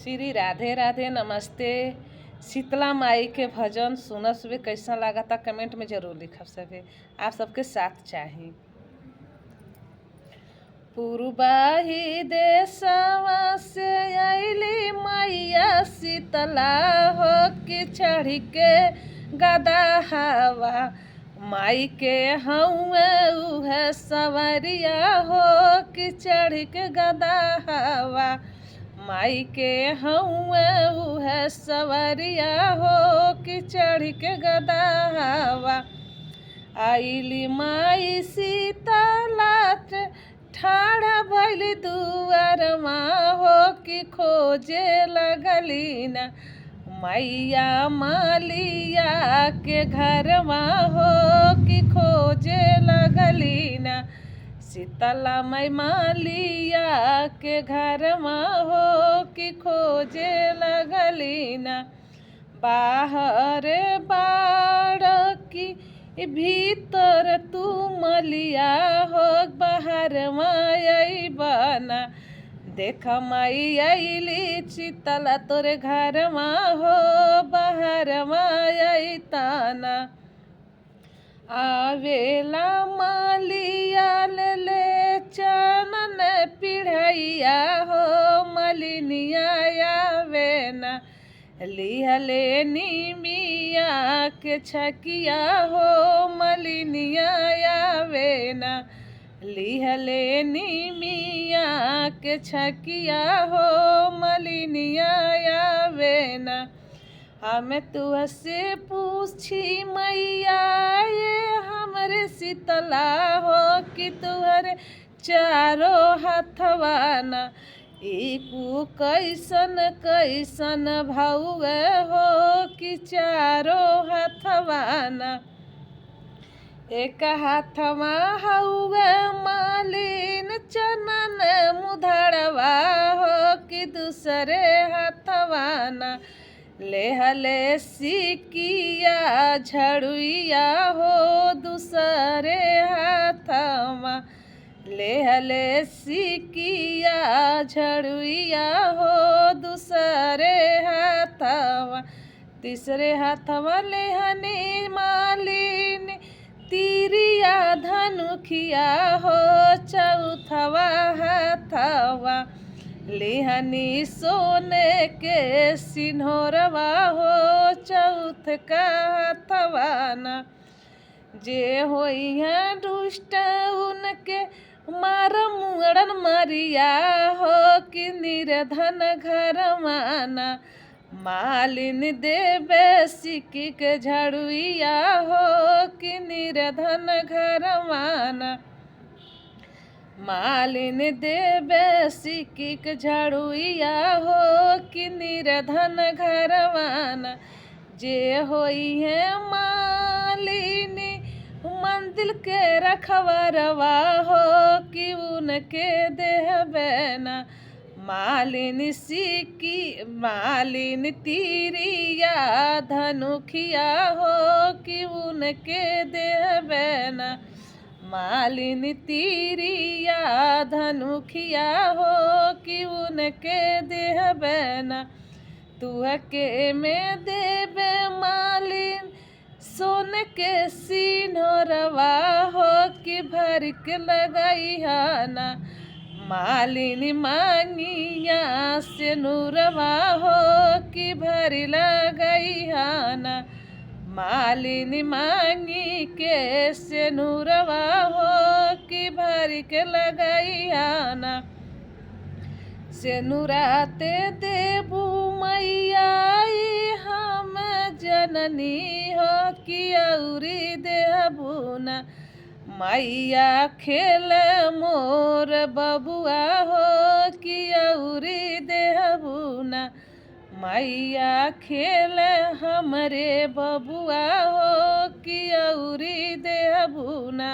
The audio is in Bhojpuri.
श्री राधे राधे नमस्ते। शीतला माई के भजन सुनस वे कैसा लगा था कमेंट में जरूर लिखब सके। आप सबके साथ चाहिए। पूर्वाही देशवा से अली मैया शीतला हो कि चढ़ के गदा हवा माई के हउए उहे सवरिया हो कि चढ़ के गदा हवा माई के हउए उहे सवरिया हो कि चढ़ के गदा हवा आइली माई शीतला ठाड़ा भैली दुआरमा हो कि खोजे लगली ना मैया मालिया के घरवा हो कि खोजे लगली ना शीतला माई मालिया के घरवा हो कि खोजे लगली ना बाहर बाड़ की भीतर तू मलिया हो बाहर माई बना देख माई अली शीतला तोरे घर हो बाहर माई ताना आवेला मालिया ले चनन पिढ़ैया हो मलिनिया आवे ना लिहले निमिया के छकिया हो मलिनिया आवे ना लिहले निमिया के छकिया हो मलिनिया आवे ना हमें तुहसे पूछी मैया ये हमरे शीतला हो कि तुहरे चारों हथवाना इकू कैसन कैसन भौवे हो कि चारों हथवाना एक हाथवा हउए मालिन चनन मुधड़वा हो कि दूसरे हाथवाना लेहले सिकिया झड़ुइया हो दूसरे हाथवा लेहले सिकिया झड़ुइया हो दूसरे हाथवा तीसरे हाथवा लेहनी मालिन तीरिया धनुखिया हो चौथवा हाथवा लेहनी सोने के सिन्होरवा हो चौथ का हाथवाना जे होई है दुष्ट उनके मार मुड़न मरिया हो कि निर्धन घर माना मालिन देवे सिक्की के झड़ुइया हो कि निर्धन घर माना मालिन देवे सिक्की के झड़ुइया हो कि निर्धन घर माना जे होई है मालिन मंदिर के रखवरवा हो कि उनके देहबे ना मालिन सिक्की मालिन तीरिया धनुखिया हो कि उनके देहबे ना मालिन तीरिया धनुखिया हो कि उनके देहबे ना तुहके में देवे मालिन सोन के सिन्होरवा हो कि भर के लगाई ना मालिन मांगिया से नूरवा हो कि भर लगाई ना मालिन मांगी के से नूरवा हो कि भर के लगाई ना से नूराते देबू मैया हम जननी हो कि औरी देहबूना मैया खेल मोर बबुआ हो कि औरी देहबूना मैया खेल हमरे बबुआ हो कि औरी देहबूना।